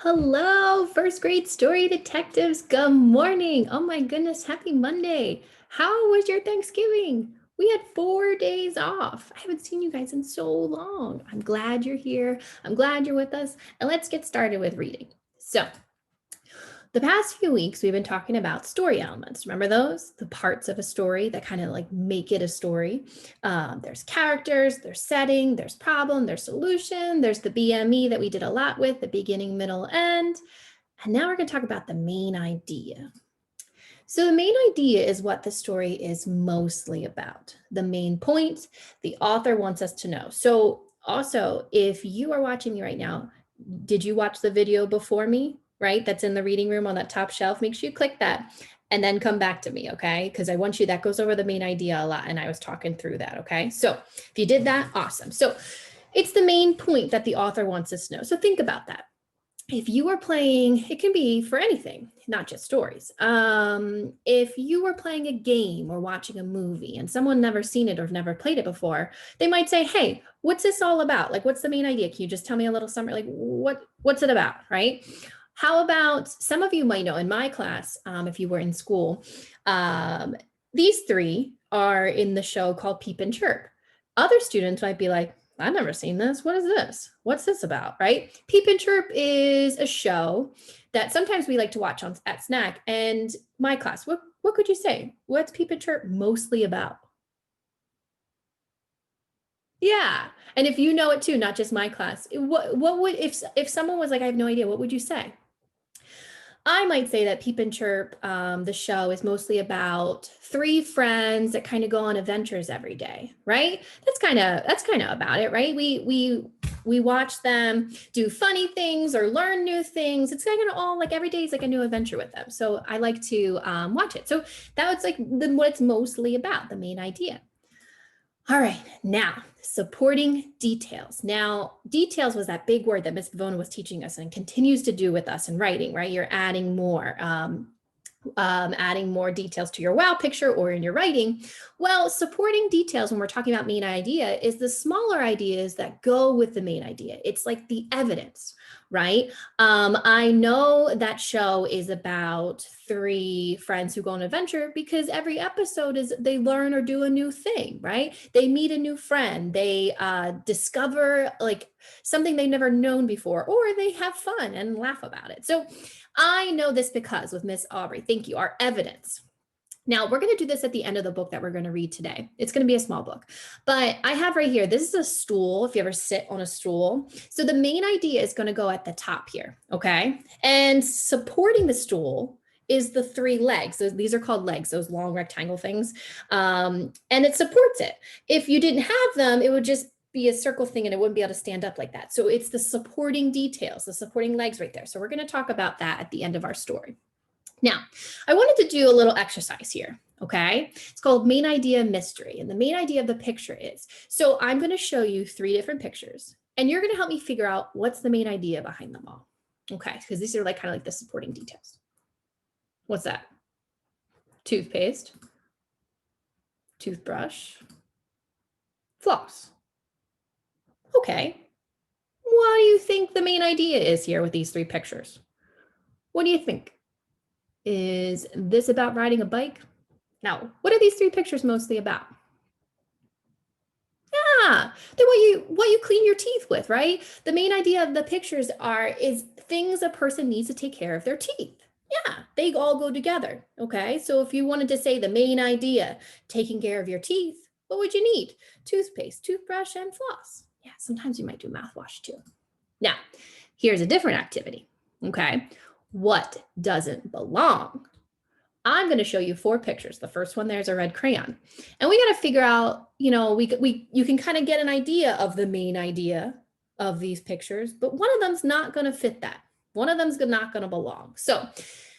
Hello, first grade story detectives. Good morning. Oh my goodness, happy Monday. How was your Thanksgiving? We had 4 days off. I haven't seen you guys in so long. I'm glad you're here. I'm glad you're with us. And let's get started with reading. So, the past few weeks, we've been talking about story elements. Remember those? The parts of a story that kind of like make it a story. There's characters, there's setting, there's problem, there's solution, there's the BME that we did a lot with, the beginning, middle, end. And now we're going to talk about the main idea. So the main idea is what the story is mostly about. The main point the author wants us to know. So also, if you are watching me right now, did you watch the video before me, right? That's in the reading room on that top shelf. Make sure you click that and then come back to me, okay? Because I want you, that goes over the main idea a lot and I was talking through that, okay? So if you did that, awesome. So it's the main point that the author wants us to know. So think about that. If you were playing, it can be for anything, not just stories. If you were playing a game or watching a movie and someone never seen it or never played it before, they might say, "Hey, what's this all about? Like, what's the main idea? Can you just tell me a little summary? Like, what's it about?" Right? How about some of you might know in my class, if you were in school, these three are in the show called Peep and Chirp. Other students might be like, I've never seen this. What is this? What's this about? Right? Peep and Chirp is a show that sometimes we like to watch on at snack. And my class, what could you say? What's Peep and Chirp mostly about? Yeah. And if you know it too, not just my class, what would if someone was like, I have no idea, what would you say? I might say that Peep and Chirp, the show, is mostly about three friends that kind of go on adventures every day, right? That's kind of about it, right? We watch them do funny things or learn new things. It's kind of all like every day is like a new adventure with them. So I like to watch it. So that's like what it's mostly about, the main idea. All right, now supporting details. Now, details was that big word that Miss Vona was teaching us and continues to do with us in writing, right? You're adding more details to your wow picture or in your writing. Well, supporting details when we're talking about main idea is the smaller ideas that go with the main idea. It's like the evidence, right? I know that show is about three friends who go on an adventure because every episode is they learn or do a new thing, right? They meet a new friend, they discover like something they've never known before, or they have fun and laugh about it. So I know this because with Miss Aubrey, thank you, our evidence. Now, we're going to do this at the end of the book that we're going to read today. It's going to be a small book, but I have right here, this is a stool, if you ever sit on a stool. So the main idea is going to go at the top here, okay? And supporting the stool is the three legs. These are called legs, those long rectangle things. And it supports it. If you didn't have them, it would just be a circle thing and it wouldn't be able to stand up like that. So it's the supporting details, the supporting legs right there. So we're going to talk about that at the end of our story. Now, I wanted to do a little exercise here, okay? It's called main idea mystery. And the main idea of the picture is, so I'm going to show you three different pictures and you're going to help me figure out what's the main idea behind them all. Okay, because these are like kind of like the supporting details. What's that? Toothpaste, toothbrush, floss. Okay, what do you think the main idea is here with these three pictures? What do you think? Is this about riding a bike? No. What are these three pictures mostly about? Yeah, they're what you clean your teeth with, right? The main idea of the pictures is things a person needs to take care of their teeth. Yeah, they all go together. Okay, so if you wanted to say the main idea, taking care of your teeth, what would you need? Toothpaste, toothbrush, and floss. Yeah, sometimes you might do mouthwash too. Now, here's a different activity. Okay, what doesn't belong? I'm going to show you four pictures. The first one there's a red crayon. And we got to figure out, you can kind of get an idea of the main idea of these pictures, but one of them's not going to fit that. One of them's not going to belong. So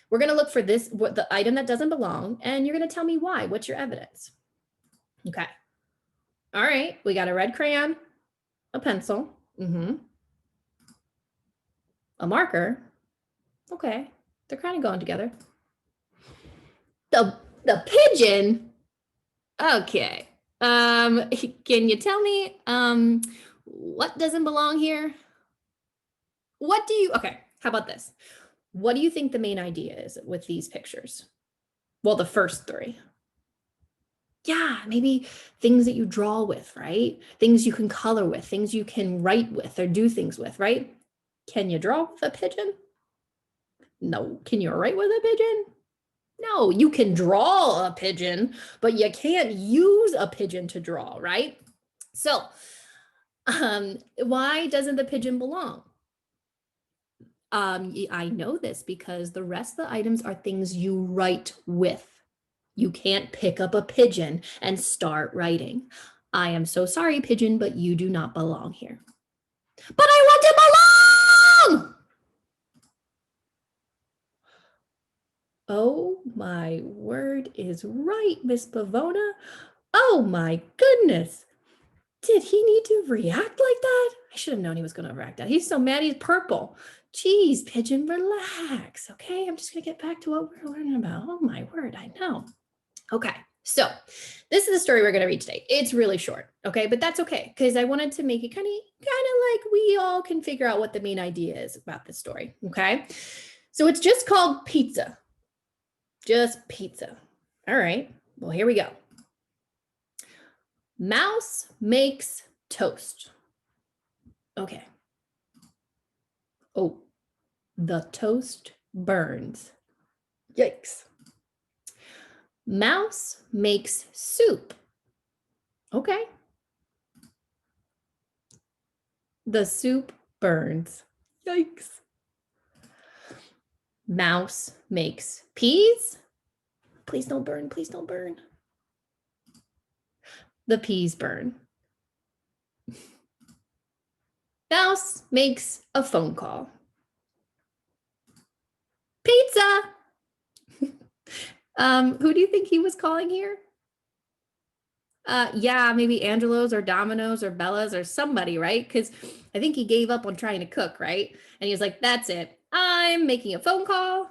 we're going to look for the item that doesn't belong, and you're going to tell me why. What's your evidence? Okay. All right. We got a red crayon, a pencil, a marker. Okay. They're kind of going together. The pigeon. Okay. Can you tell me what doesn't belong here? Okay. How about this? What do you think the main idea is with these pictures? Well, the first three. Yeah, maybe things that you draw with, right? Things you can color with, things you can write with or do things with, right? Can you draw with a pigeon? No. Can you write with a pigeon? No, you can draw a pigeon, but you can't use a pigeon to draw, right? So, why doesn't the pigeon belong? I know this because the rest of the items are things you write with. You can't pick up a pigeon and start writing. I am so sorry, pigeon, but you do not belong here. But I want to belong! Oh my word is right, Miss Pavona. Oh my goodness. Did he need to react like that? I should have known he was going to react that. He's so mad he's purple. Geez, pigeon, relax. Okay, I'm just going to get back to what we're learning about. Oh my word, I know. Okay, so this is the story we're going to read today. It's really short, okay, but that's okay because I wanted to make it kind of like we all can figure out what the main idea is about this story, okay? So it's just called pizza. Just pizza. All right, well, here we go. Mouse makes toast. Okay. Oh, the toast burns. Yikes. Mouse makes soup. Okay. The soup burns. Yikes. Mouse makes peas. Please don't burn. Please don't burn. The peas burn. Mouse makes a phone call. Pizza. Who do you think he was calling here? Yeah, maybe Angelo's or Domino's or Bella's or somebody, right? Because I think he gave up on trying to cook, right? And he was like, that's it. I'm making a phone call.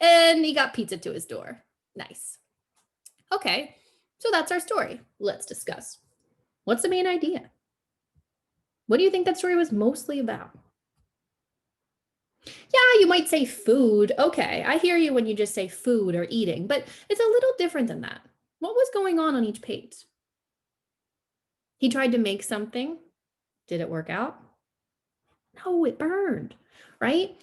And he got pizza to his door. Nice. Okay, so that's our story. Let's discuss. What's the main idea? What do you think that story was mostly about? Yeah, you might say food. Okay, I hear you when you just say food or eating, but it's a little different than that. What was going on each page? He tried to make something. Did it work out? No, it burned, right?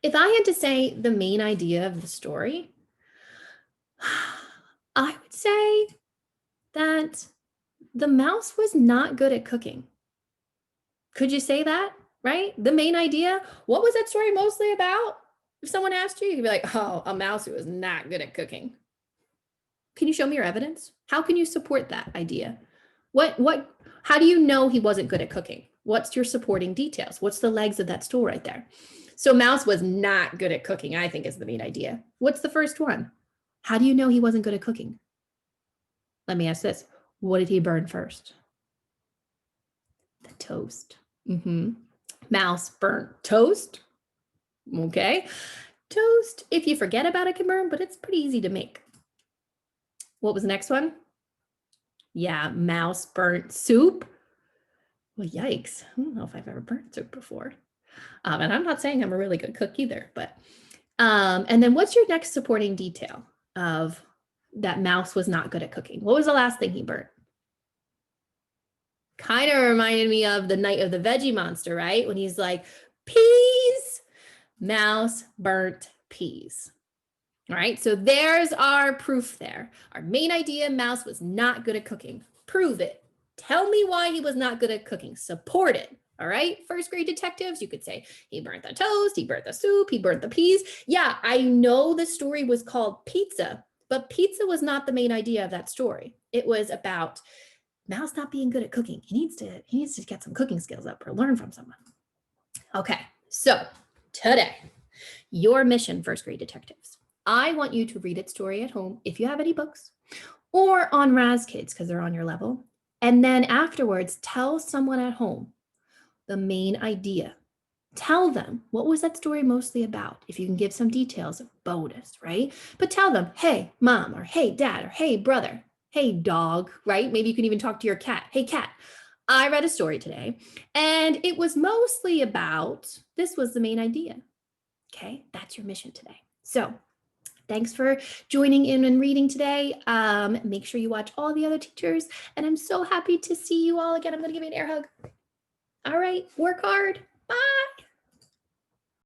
If I had to say the main idea of the story, I would say that the mouse was not good at cooking. Could you say that, right? The main idea, what was that story mostly about? If someone asked you, you could be like, oh, a mouse who was not good at cooking. Can you show me your evidence? How can you support that idea? How do you know he wasn't good at cooking? What's your supporting details? What's the legs of that stool right there? So mouse was not good at cooking, I think is the main idea. What's the first one? How do you know he wasn't good at cooking? Let me ask this. What did he burn first? The toast. Mouse burnt toast. Okay. Toast, if you forget about it, can burn, but it's pretty easy to make. What was the next one? Yeah, mouse burnt soup. Well, yikes. I don't know if I've ever burnt soup before. And I'm not saying I'm a really good cook either, but and then what's your next supporting detail of that mouse was not good at cooking? What was the last thing he burnt? Kind of reminded me of the Night of the Veggie Monster, right? When he's like, peas, mouse burnt peas. All right, so there's our proof there. Our main idea, mouse was not good at cooking. Prove it. Tell me why he was not good at cooking. Support it. All right, first grade detectives, you could say he burnt the toast, he burnt the soup, he burnt the peas. Yeah, I know the story was called pizza, but pizza was not the main idea of that story. It was about mouse not being good at cooking. He needs to get some cooking skills up or learn from someone. Okay, so today, your mission, first grade detectives. I want you to read its story at home if you have any books or on Raz Kids because they're on your level. And then afterwards, tell someone at home the main idea. Tell them what was that story mostly about. If you can give some details, bonus, right? But tell them, hey, mom, or hey, dad, or hey, brother, hey, dog, right? Maybe you can even talk to your cat. Hey, cat, I read a story today, and it was mostly about, this was the main idea. Okay, that's your mission today. So thanks for joining in and reading today. Make sure you watch all the other teachers, and I'm so happy to see you all again. I'm gonna give you an air hug. All right, work hard. Bye.